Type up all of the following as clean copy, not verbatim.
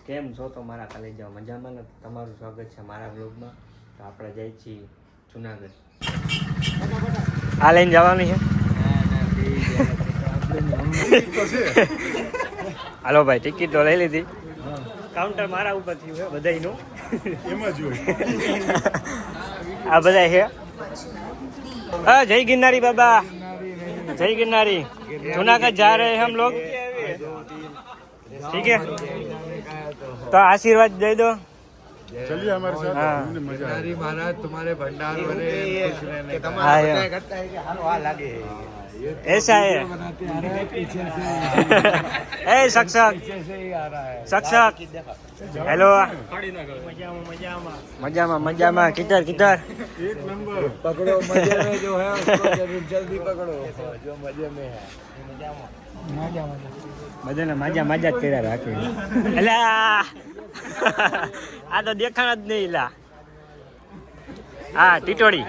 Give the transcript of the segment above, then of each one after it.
કેમ છો તો મારા કાલે જાઓ મજામાં ને તમારું સ્વાગત છે મારા બ્લોગમાં. તો આપણે જઈએ છીએ જુનાગઢ. આ લઈને જવાની છે. હાલો ભાઈ, ટિકિટ તો લઈ લીધી. કાઉન્ટર મારા ઉપર થયું છે બધાયનું. એમાં જોઈ આ બધા છે. હા, જય गिरनारी बाबा, जय गिरनारी. जूनागढ़ जा रहे हैं हम लोग. ठीक है, तो आशीर्वाद दे दो. चलिए हमारे साथ. हाँ. मजा आएगा. महाराज तुम्हारे भंडार भरे खुश रहने का। हाँ, ऐसा है. बनाते आ रहा है पीछे से ए सक्षक पीछे से ही आ रहा है। सक्षक हेलो. मजामा मजामा किधर किधर. एक नंबर. पकड़ो मजे में जो है उसको जरूर जल्दी पकड़ो जो मजे में है। બધાને માજા માજા જ કર્યા રાખે. એલા આ તો દેખાણ જ નહીં. એલા હા, ટીટોડી.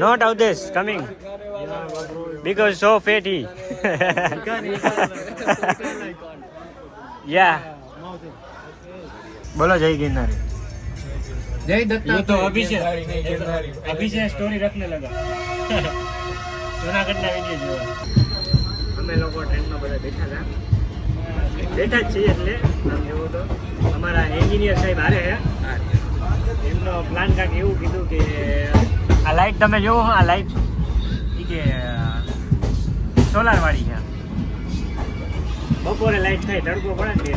Not out this coming because so fatty. યા બોલો જય गिरनारी. जय दत्ता। ये तो अभी से स्टोरी रखने लगा. जूनागढ़ ના વિડિયો જોવા અમે લોકો ટ્રેનમાં બધા બેઠા હતા. બેઠા જ છીએ એટલે આમ જોવું તો અમારા એન્જિનિયર સાહેબ હારે છે. એમનો પ્લાન કાંક એવું કીધું કે આ લાઈટ તમે જોવો, આ લાઈટ એ કે સોલાર વાળી છે. બપોરે લાઈટ થાય, તડકો પડે ને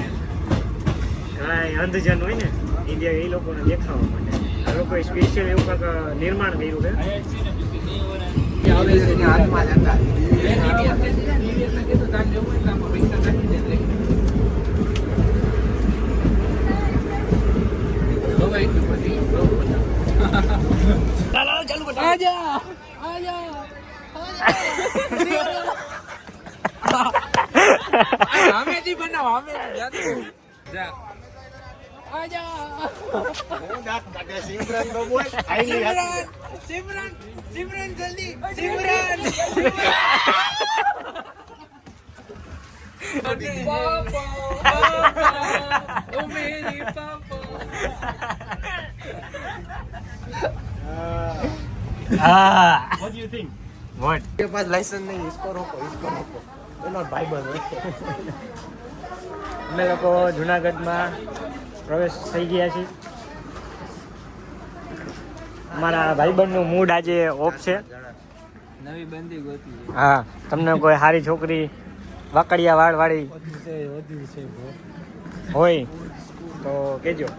ઘણા અંધજન હોય ને ઇન્ડિયા, એ લોકોને દેખાવા માટે આ લોકોએ સ્પેશિયલ એવું કાંક નિર્માણ કર્યું છે. सिमरन जल्दी सिमरन पापा ओ मेरी पापा। What do you think? What? के पास लाइसेंस नहीं, इसको रोको एनो भाई बनो। અમે લોકો જુનાગઢમાં પ્રવેશ થઈ ગયા છીએ. અમારા ભાઈબંધનું મૂડ આજે ઓફ છે. नवी बंदी गोती હા, તમને કોઈ સારી છોકરી વાકડિયા વાળવાળી वधी से હોય તો કહેજો.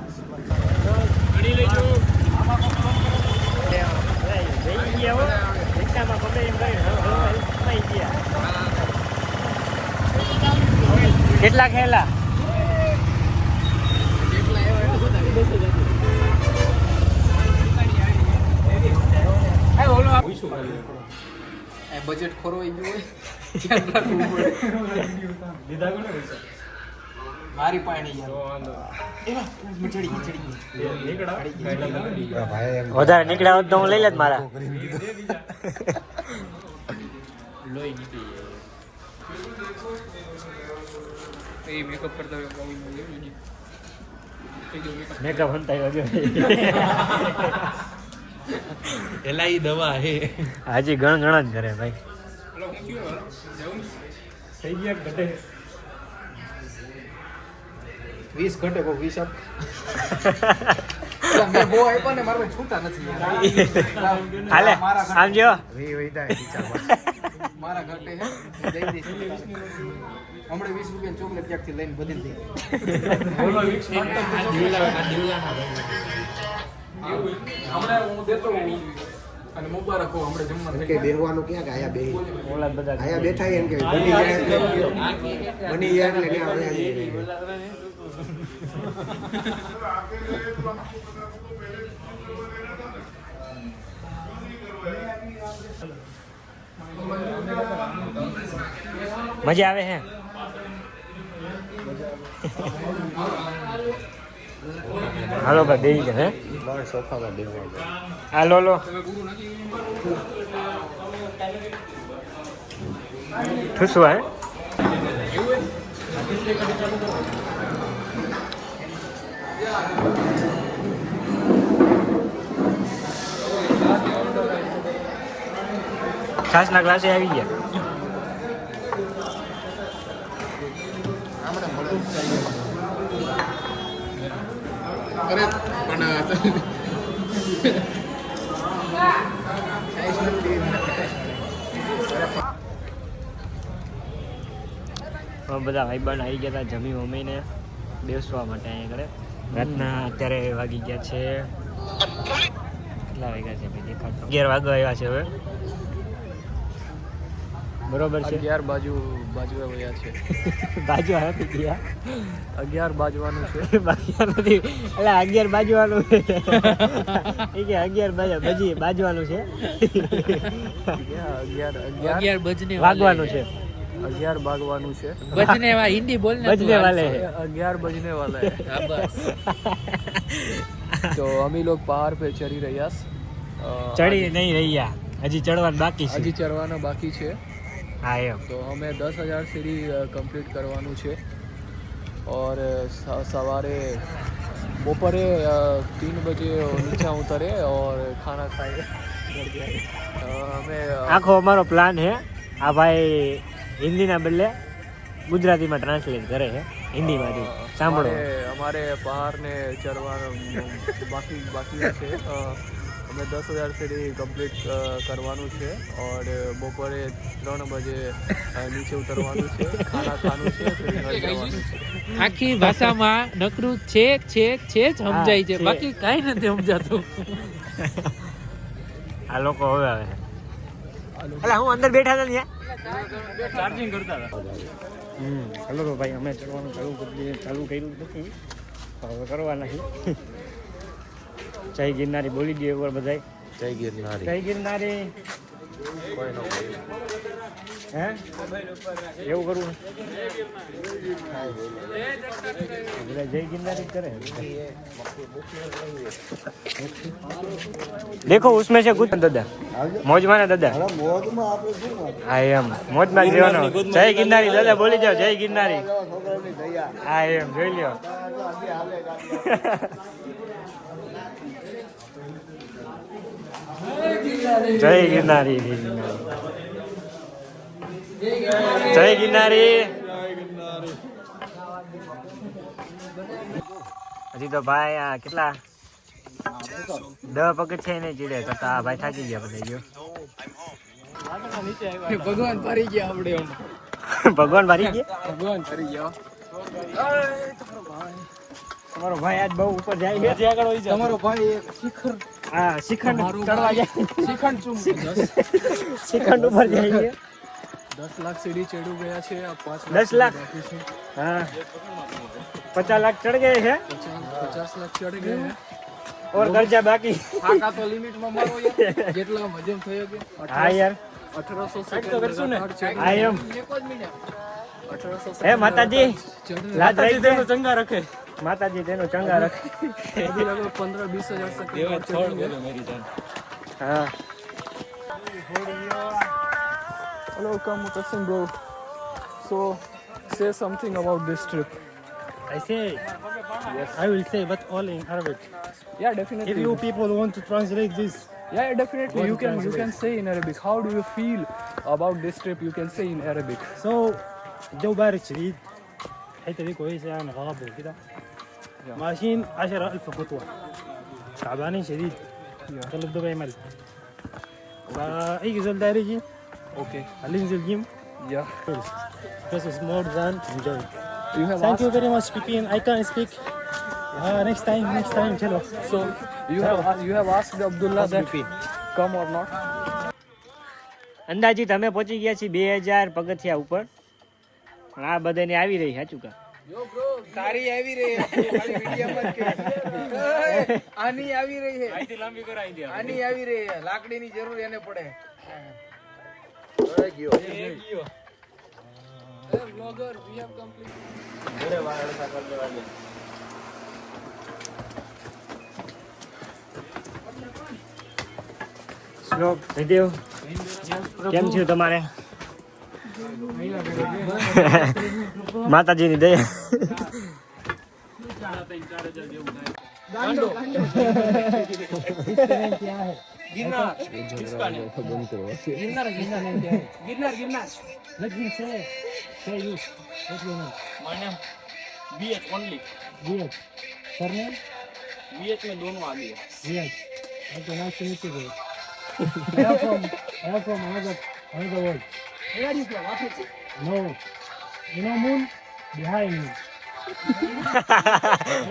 કેટલા ખેલા बजट खोरवाई गयो હોય ધ્યાન રાખવું પડે. લીધા કોને પૈસા? મારી પાણી યાર વધારે નીકળ્યા હોત તો હું લઈ લેત મારા. મેકઅપ કરતા મેકઅપ હંતાઈ ગયો. એલા ઈ દવા હે હાજી ગણ જ કરે ભાઈ. થઈ ગયા ઘટે 20 ઘટે કો 20 અપ મેં બો આપ્યા ને મારા છૂટા નથી હાલે આમ જો મારા ઘટે હે દઈ દઈશ હમણે 20 રૂપિયા ચોકલેટ ક્યાંકથી લઈને બદલી દઈ. હમણે હું દેતો અને મુબારક હો હમણે જમવાનું કે બેરવાનું ક્યાં કે આયા બે ઓલા બધા આયા બેઠા એમ કે બની જાય એટલે ક્યાં મજા આવે હે. હાલો ભાઈ બેસી જાય હે બાર સોફામાં બેસવા હાલો લો ઠુસવા હે છાસના ગ્લાસે આવી ગયા. અરે પણ બધા ભાઈબંધ આવી ગયા હતા જમી મમ્મીને બેસવા માટે અહીંયા આગળ. રાતના અત્યારે વાગી ગયા છે, કેટલા વાગ્યા છે ભાઈ દેખાડતો? 11 વાગવા આવ્યા છે હવે. બરોબર છે. 11 બાજુ આવ્યા છે. બાજુ નથી ગયા, 11 બાજવાનું છે. બાજુ નથી એટલે 11 બાજવાનું છે. એ કે 11 બાજવાનું છે. 11 બજને વાગવાનું છે. 11 ભાગવાનું છે. बजने वाला हिंदी बोलना बजने वाले हैं. 11 बजने वाला है. हाँ, बस તો અમે લોગ પહાડ पे ચડી રહ્યા ચડી નહીં રહ્યા, હજી ચડવાનું બાકી છે. હજી ચડવાનો બાકી છે. હા એમ. તો અમે 10,000 सीढ़ी कंप्लीट करवाનું છે. और सवारे બપોરે 3 बजे नीचे उतरे और खाना खाए घर जाए. અમે આખો અમારો પ્લાન છે. આ ભાઈ હિન્દીના બદલે ગુજરાતીમાં ટ્રાન્સલેટ કરે છે હિન્દીમાંથી. સાંભળો. અમારે પહાડને ચડવાનો બાકી છે. અમે 10,000 सीढ़ी कंप्लीट કરવાનું છે. और બપોરે 3 बजे નીચે ઉતરવાનું છે. ખાના ખાવાનું છે. ફરી ઘર જવાનું છે. આખી ભાષામાં નકરું છે સમજાય છે, બાકી કાંઈ નથી સમજાતું. આ લોકો હવે આવે છે. એટલે હું અંદર બેઠા હતા ત્યાં ચાર્જિંગ કરતા હતા. હલો તો ભાઈ અમે ચડવાનું ચાલુ કર્યું નથી, હવે કરવાના છે. જય ગિરનારી બોલી દઈએ એકવાર બધાય. જય ગિરનારી. જય ગિરનારી. કોઈનો કોઈ હે એવું કરવું બધા જય ગિરનારી જ કરે. देखो उसमें से कुछ दादा मौज में दादा हाँ एम मौज में जीवन जय गिरनारी दादा बोली जाओ जय गिरनारी हाँ एम જોઈ લ્યો. જય ગિરનારી જય ગિરનારી. હજી તો ભાઈ આ કેટલા 10 પગ છે ને ચીડે કરતા આ ભાઈ થાકી ગયા બધા. ગયો ભગવાન ફરી ગયા આપણે. ભગવાન ભરી ગયા. ભગવાન ફરી ગયા. તમારો ભાઈ આજ બહુ ઉપર જાય છે. આગળ હોય તમારો ભાઈ એક શિખર હા શિખંડ ચડવા જાય. શિખંડ ચૂમ શિખંડ ઉપર જાય છે. 10 લાખ सीढ़ी चढ़ गया છે. 5 10 લાખ हाँ 50 लाख चढ़ गए हैं. 50 लाख चढ़ गए हैं. और कर्जा बाकी. આકા તો લિમિટ માં મારો યાર. જેટલા મજમ થયો કે हाँ यार 1800 સેકન્ડ કરશું ને. I am. 1800 હે માતાજી લાજ રાખી દે. ચંગા રખે. માતાજી તેનો ચંગા રાખે. અભી લગભગ 15-20 હજાર સેકન્ડ. હા Hello, come Mutassim bro. So, say something about this trip. I say, yes. I will say, but all in Arabic. Yeah, definitely. If you people want to translate this, Yeah, definitely. You can say in Arabic. How do you feel about this trip? You can say in Arabic. so الجو بارد شديد، الحتة دي كويسة يعني غابة وكده. ماشيين 10,000 خطوة، تعبانين شديد. قلب دبي مل. فأي زول داير يجي Okay. خليه ينزل جيم. Yeah. This is more than enjoy. You have Thank you asked. very much, Pipin. I can't speak. Next time, chalo. So you have asked Abdullah that come or not. અંદાજી તમે પહોંચી ગયા છીએ 2000 પગથિયા ઉપર. પણ આ બધાને આવી રહી સાચું કા Yo bro, તારી આવી રહી છે. ખાલી વિડિયો મત કે. આની આવી રહી છે. આઈથી લાંબી કરાઈ દે. આની આવી રહી છે. લાકડીની જરૂર એને પડે. ગયો. એ vlogger, we have completed. ઘરે વાળ સાકર દેવા દે. શ્લોક જયદેવ કેમ છે તમારે? માતાજીની દયા. Okay, nice to meet you, bro. I am from another world. Where are you from? Africa? No. You know moon? Behind me.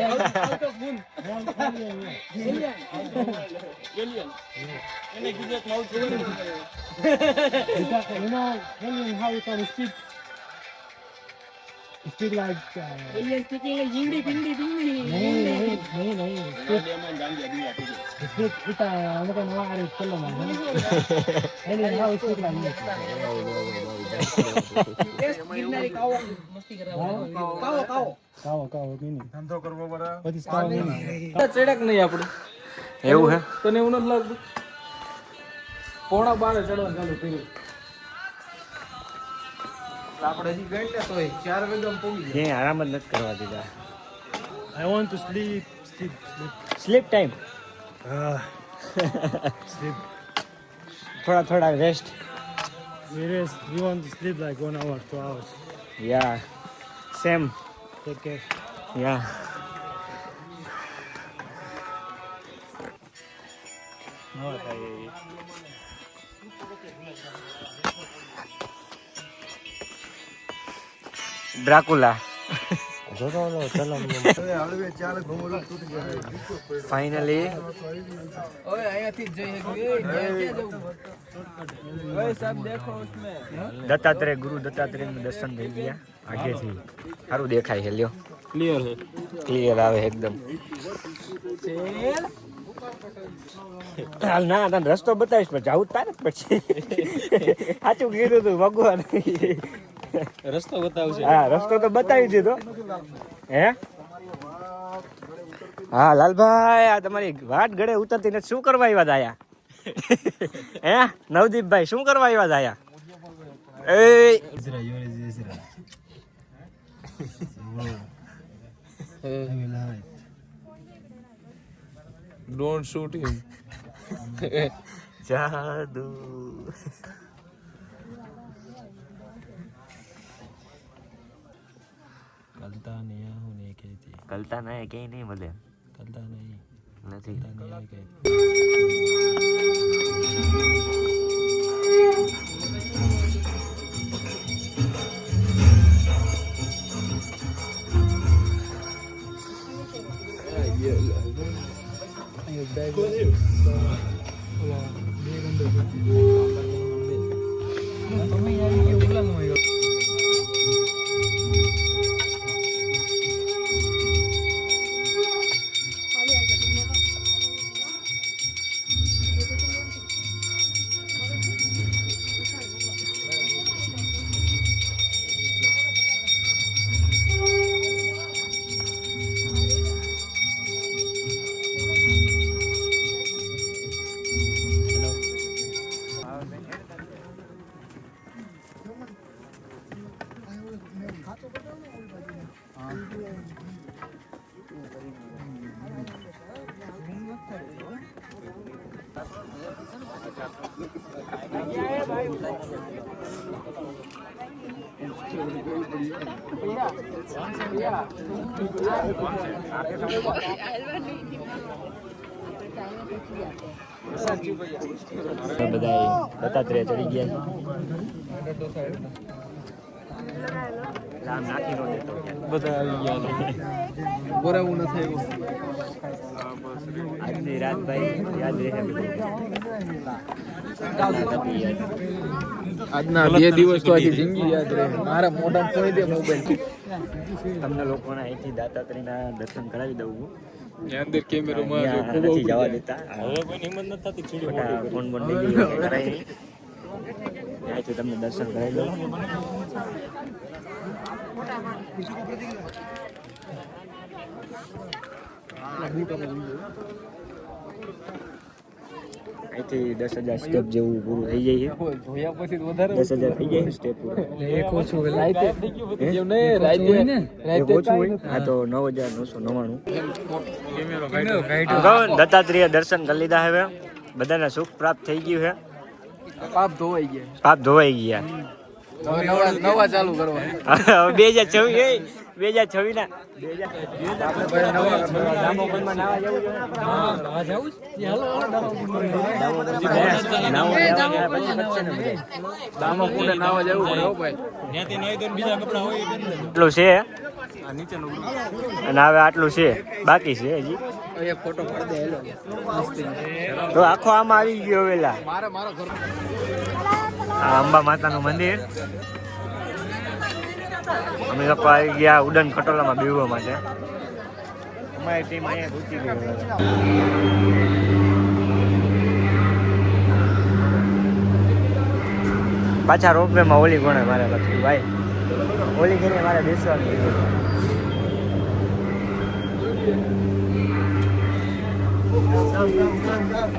Out of moon. Alien. Because, you know, alien, how you can speak like... Alien speaking like Hindi, Hindi. नहीं speak ita ano ka nawa ari pala man alien how speak like this Girnari काव मस्ती कर रहा है काव meaning ધંધો કરવો પડે. what is cow meaning ચડક નહીં આપણે એવું હે? તને એવું નથી લાગતું 11:30 ચડવાનું ચાલુ કર્યું આપણે હજી ગઈ ને તોય 4 વાગ્યામાં પહોંચી ક્યાંય આરામ જ નથી કરવા દીધા. I want to sleep sleep time. sleep થોડા rest. we want to sleep like 1 hour 2 hours યા સેમ. take care યા ડ્રાકુલા. હળવે ચાલે ઘુમડું તૂટી જાય. ફાઇનલી ओए અહીંયાથી જ જઈએ ક્યાં જવું ઓય સાહેબ દેખો उसमें દત્તાત્રેય ગુરુ દત્તાત્રેયનું દર્શન થઈ ગયા આગેથી. સારું દેખાય છે. લ્યો ક્લિયર આવે એકદમ. હાલ ના તને રસ્તો બતાવીશ પણ જવું તારે જ પછી. સાચું કીધું તું ભગવાન. રસ્તો બતાવશે હા રસ્તો તો બતાવી દીધો હે. હા લાલભાઈ આ તમારી વાટ ગળે ઉતરતી નથી. શું કરવા આવ્યા હતા આયા? હે નવદીપભાઈ શું કરવા આવ્યા હતા આયા? એ ડોન્ટ શૂટ હિમ જાદુ. कलता नहीं होने के थी કલતા ના કઈ નહીં મળે. कलता नहीं નથી. नहीं के બધા દત્તાત્રેય ચડી ગયા. આમ નાખી નો દેતો. બધા આવી ગયા બોરાવું ન થયું આજની રાત ભાઈ યાદ રહે બધી. આજના 2 દિવસ તો આખી જિંદગી યાદ રહે મારા મોઢામાં ફોડી દે મોબાઈલ તમને લોકોને અહીંથી દત્તાત્રેયના દર્શન કરાવી દઉં. અંદર કેમેરામાં જો અહીંયા ખૂબ નથી જવા દેતા. હવે કોઈ હિંમત નથી થતી. ફોન બોન લઈ ગયો કરાય નહીં. અહીંથી તમને દર્શન કરાવી દઉં. અહીંથી 10,000 સ્ટેપ જેવું પૂરું થઈ જાય છે. 10,000 થઈ જાય સ્ટેપ પૂરું. એક ઓછું હોય એક ઓછું હોય હા તો 9,999. દત્તાત્રેય દર્શન કરી લીધા હવે બધાને સુખ પ્રાપ્ત થઈ ગયું છે. પાપ ધોવાઈ ગયા. પાપ ધોવાઈ ગયા. નવા ચાલુ કરવા. હવે 2026 ના દામોદરમાં નાવા જવું દામોકુંડે નાવા જવું પડે હો ભાઈ. એટલું છે અને હવે આટલું છે બાકી છે હજી. એક ફોટો પાડી દે હેલો. તો આખો આમાં આવી ગયો વેલા. મારો ઘર આ અંબા માતાનું મંદિર. અમે લોકો આવી ગયા ઉડન ખટોલામાં બેહવા માટે. અમારી ટીમ અહીંયા ઘૂસી ગઈ. પાછા રોપવેમાં ઓલી ગણે મારે લખ્યું ભાઈ. ઓલી ગઈને મારે બેસવાનું.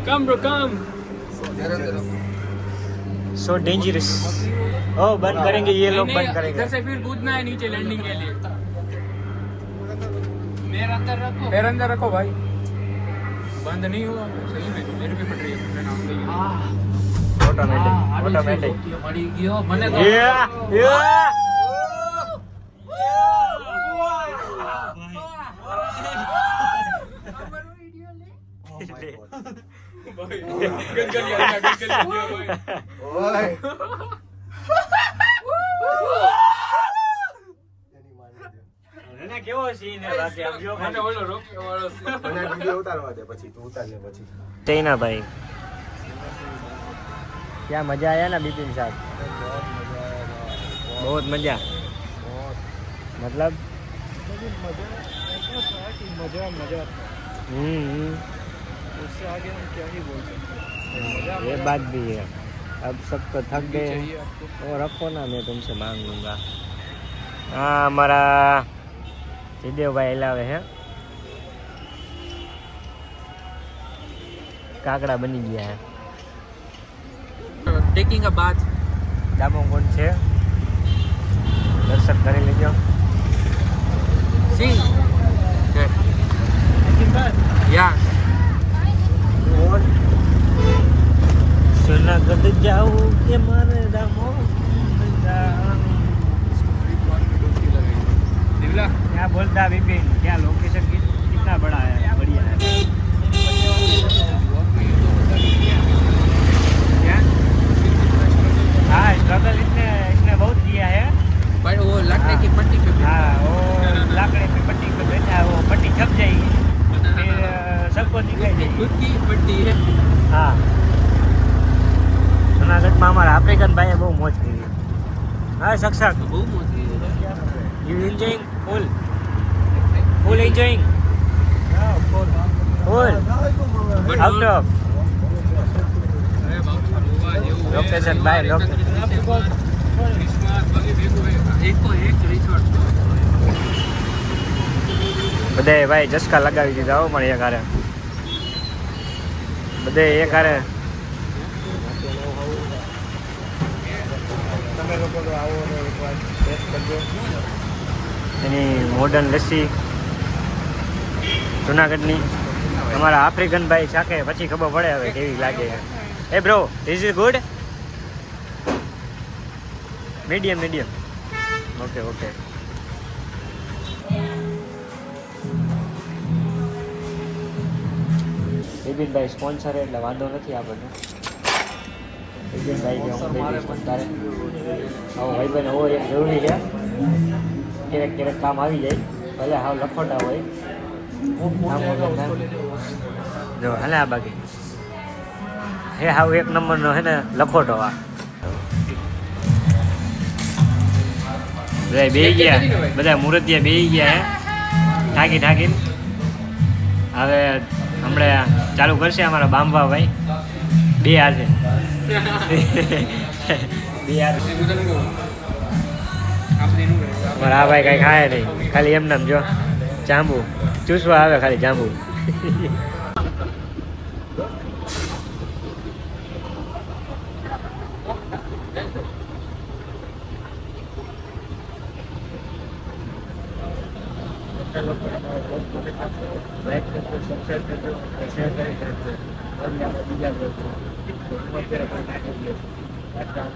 કમ બ્રો કમ. So dangerous. Oh, बंद करेंगे ये लोग बंद करेंगे. इधर से फिर कूदना है नीचे लैंडिंग के लिए. पैर अंदर रखो भाई. बंद नहीं हुआ सही में मेरे भी पड़ रही है. Automatic. मरी गयो મને તો કેવો સીન હે બાકી આમ જો મને ઓલો રોક્યો વાળો છે. મને વિડિયો ઉતારવા દે પછી તું ઉતાર લે પછી. चैना भाई क्या मजा आया ना बिपिन साहब. बहुत मजा. मतलब उससे आगे हम क्या ही बोल सकते. ये बात भी है. अब सब तो थक गए वो रखो ना मैं तुमसे मांग लूँगा. हाँ हमारा सिद्धेव भाई लावे हैं काकड़ा बनी गया है. Taking a bath. दामोकुंड છે દર્શન કરી લેજો. सी या જુનાગઢ જાઉં કે મારે દામોકુંડ જાઉં. क्या बोलता है विपिन क्या लोकेशन कितना बड़ा है बढ़िया है क्या. हाँ स्ट्रगल इसने बहुत किया है. पर वो लकड़े की पट्टी पे हाँ वो लाकड़े पे पट्टी पे बैठा है. वो पट्टी छप जाएगी फिर सबको दिखाई देगी. खुद की पट्टी है. हाँ જુનાગઢમાં અમારા આફ્રિકન ભાઈએ બહુ મોજ કરી. હા સક્ષક બહુ મોટી you enjoying full enjoying full out of location by location. બધાએ ભાઈ ચસ્કા લગાવી દીધા હો પણ એક હારે બધે એક હારે. તમે લોકો તો આવો ને એકવાર ટેસ્ટ કરજો એની મોડર્ન લસ્સી જુનાગઢની. અમારા આફ્રિકન ભાઈ ચાખે પછી ખબર પડે હવે કેવી લાગે. એ bro this is good. Medium okay okay. વિપિનભાઈ સ્પોન્સર એટલે વાંધો નથી આપણને. વિપિનભાઈ કે હું ભાઈ સ્પોન્સર આવો ભાઈબંધ હોવો એક જરૂરી છે. ક્યારેક કામ આવી જાય ભલે હાવ લખોટા હોય. જો હાલે આ બાકી હે હાવ એક નંબરનો હે ને લખોટો. આ બધા બેહી ગયા બધા મૂર્તિયા બેહી ગયા હે ઠાકીને. હવે હમણાં ચાલુ કરશે અમારા બાંભા ભાઈ. બે હાથે મારા આ ભાઈ કાંઈ ખાય નહીં ખાલી એમને જો જાંબુ ચૂસવા આવે ખાલી જાંબુ. લોકોને મારો બ્લોગ ગમે તો લાઈક કરજો, સબસ્ક્રાઈબ કરજો, શેર કરી કરજો. અને આપણે બીજા બ્લોગ તો હું અત્યારે પણ નાખી દઉં છું.